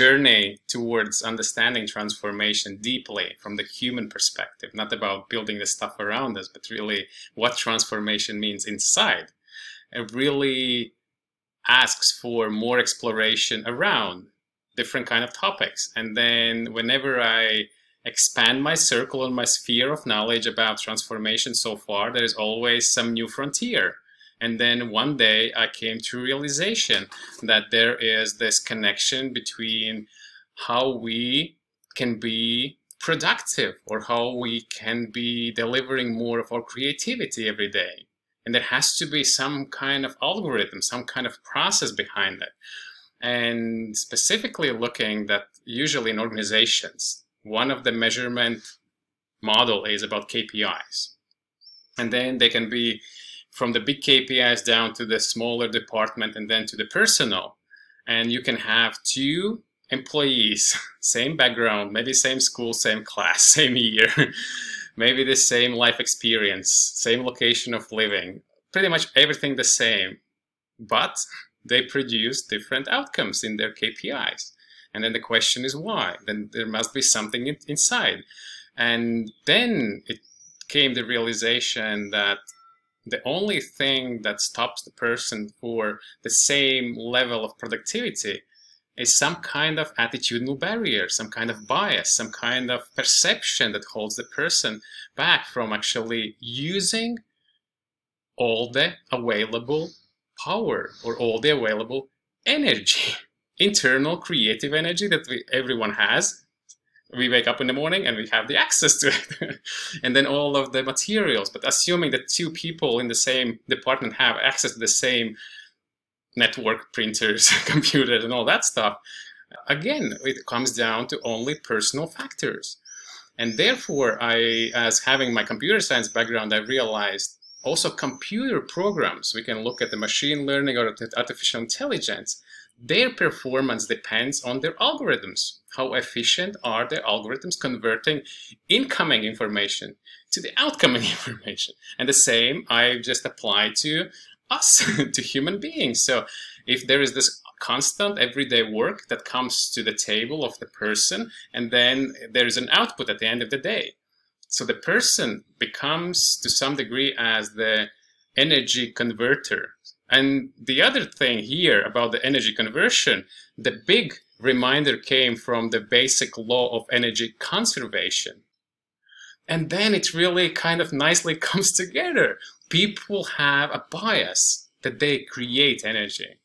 journey towards understanding transformation deeply from the human perspective, not about building the stuff around us, but really what transformation means inside. It really asks for more exploration around different kind of topics. And then whenever I expand my circle and my sphere of knowledge about transformation so far, there is always some new frontier. And then one day I came to realization that there is this connection between how we can be productive or how we can be delivering more of our creativity every day. And there has to be some kind of algorithm, some kind of process behind it. And specifically looking that usually in organizations, one of the measurement model is about KPIs. And then they can be from the big KPIs down to the smaller department and then to the personal. And you can have two employees, same background, maybe same school, same class, same year, maybe the same life experience, same location of living, pretty much everything the same, but they produce different outcomes in their KPIs. And then the question is why? Then there must be something inside. And then it came the realization that the only thing that stops the person for the same level of productivity is some kind of attitudinal barrier, some kind of bias, some kind of perception that holds the person back from actually using all the available power or all the available energy, internal creative energy that everyone has. We wake up in the morning and we have the access to it. And then all of the materials, but assuming that two people in the same department have access to the same network, printers, computers, and all that stuff, again, it comes down to only personal factors. And therefore, as having my computer science background, I realized also computer programs, we can look at the machine learning or artificial intelligence, their performance depends on their algorithms. How efficient are the algorithms converting incoming information to the outcoming information? And the same I just apply to us, to human beings. So if there is this constant everyday work that comes to the table of the person, and then there is an output at the end of the day. So the person becomes to some degree as the energy converter. And the other thing here about the energy conversion, the big reminder came from the basic law of energy conservation. And then it really kind of nicely comes together. People have a bias that they create energy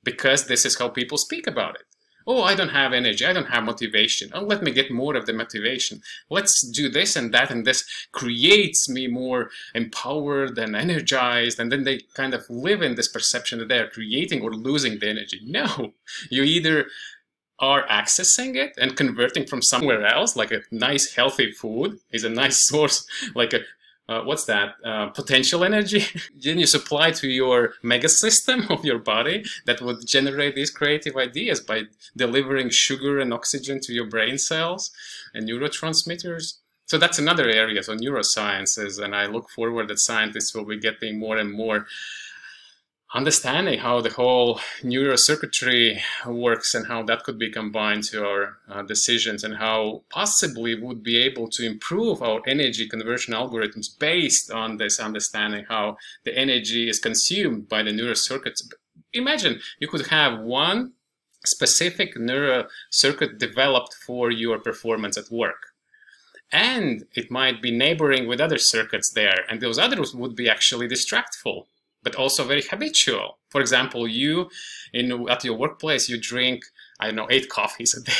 because this is how people speak about it. Oh, I don't have energy, I don't have motivation. Oh, let me get more of the motivation. Let's do this, and this creates me more empowered and energized. And then they kind of live in this perception that they are creating or losing the energy. No, you either are accessing it and converting from somewhere else, like a nice healthy food is a nice source, like a potential energy. Then you supply to your mega system of your body that would generate these creative ideas by delivering sugar and oxygen to your brain cells and neurotransmitters. So that's another area, so neurosciences, and I look forward that scientists will be getting more and more understanding how the whole neurocircuitry works and how that could be combined to our decisions, and how possibly we would be able to improve our energy conversion algorithms based on this understanding how the energy is consumed by the neurocircuits. Imagine you could have one specific neurocircuit developed for your performance at work. And it might be neighboring with other circuits there, and those others would be actually distractful, but also very habitual. For example, you at your workplace, you drink, I don't know, 8 coffees a day.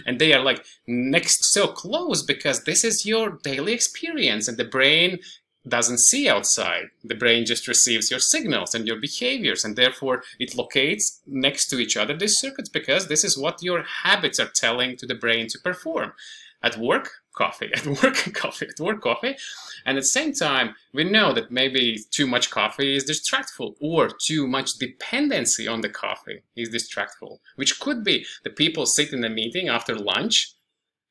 And they are like next so close because this is your daily experience, and the brain doesn't see outside. The brain just receives your signals and your behaviors, and therefore it locates next to each other, these circuits, because this is what your habits are telling to the brain to perform. At work, coffee, at work, coffee, at work, coffee. And at the same time, we know that maybe too much coffee is distractful, or too much dependency on the coffee is distractful, which could be the people sit in a meeting after lunch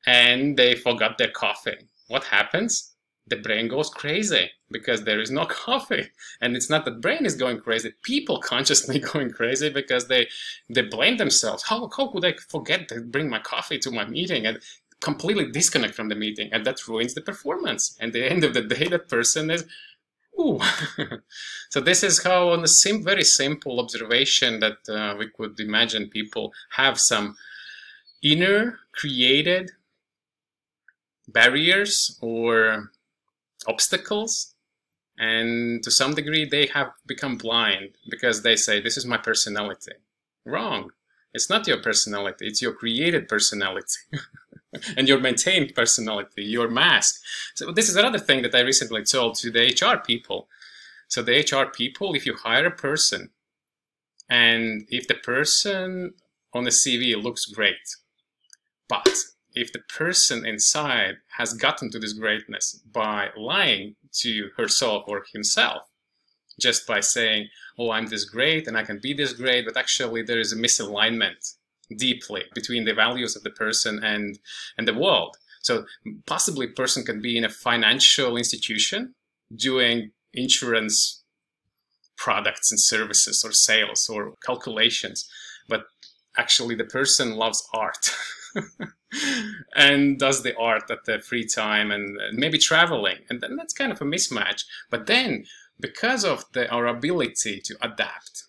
and they forgot their coffee. What happens? the brain goes crazy because there is no coffee. And it's not that brain is going crazy, people consciously going crazy because they blame themselves. How could I forget to bring my coffee to my meeting and completely disconnect from the meeting? And that ruins the performance. And at the end of the day, that person is, ooh. So this is how, on a very simple observation, that we could imagine people have some inner created barriers or obstacles, and to some degree they have become blind because they say, this is my personality. Wrong. It's not your personality, it's your created personality. And your maintained personality, your mask. So this is another thing that I recently told to the HR people. So the HR people, if you hire a person, and if the person on the CV looks great, but if the person inside has gotten to this greatness by lying to herself or himself, just by saying, oh, I'm this great and I can be this great, but actually there is a misalignment deeply between the values of the person and the world. So possibly a person can be in a financial institution doing insurance products and services or sales or calculations, but actually the person loves art. And does the art at the free time and maybe traveling, and then that's kind of a mismatch. But then, because of our ability to adapt,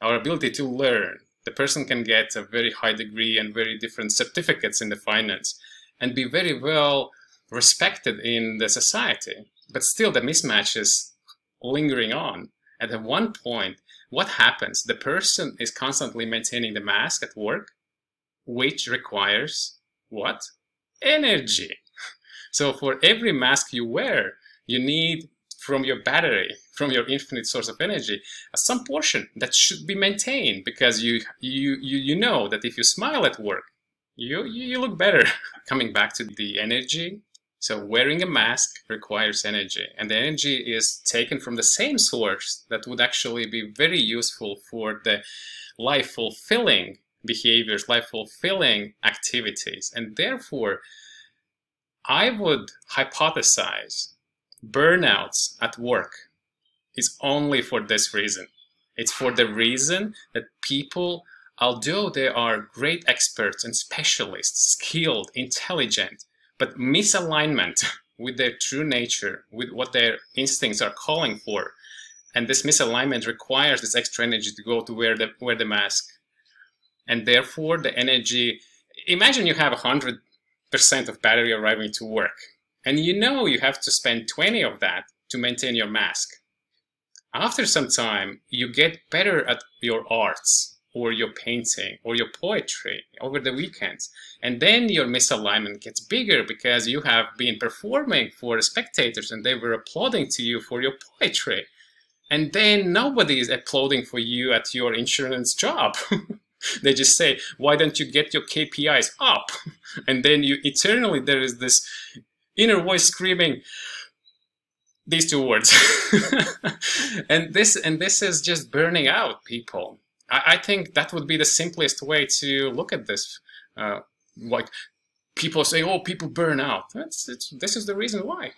our ability to learn, the person can get a very high degree and very different certificates in the finance and be very well respected in the society. But still the mismatch is lingering on. And at one point, what happens? The person is constantly maintaining the mask at work, which requires what? Energy. So for every mask you wear, you need from your battery, from your infinite source of energy, some portion that should be maintained, because you know that if you smile at work, you look better. Coming back to the energy, so wearing a mask requires energy, and the energy is taken from the same source that would actually be very useful for the life-fulfilling behaviors, life-fulfilling activities. And therefore, I would hypothesize burnouts at work is only for this reason. It's for the reason that people, although they are great experts and specialists, skilled, intelligent, but misalignment with their true nature, with what their instincts are calling for, and this misalignment requires this extra energy to go to wear the mask. And therefore the energy, imagine you have 100% of battery arriving to work, and you know you have to spend 20 of that to maintain your mask. After some time, you get better at your arts or your painting or your poetry over the weekends. And then your misalignment gets bigger because you have been performing for spectators and they were applauding to you for your poetry. And then nobody is applauding for you at your insurance job. They just say, why don't you get your KPIs up? And then eternally there is this inner voice screaming these two words. and this is just burning out people. I think that would be the simplest way to look at this. Like people say, oh, people burn out. This is the reason why.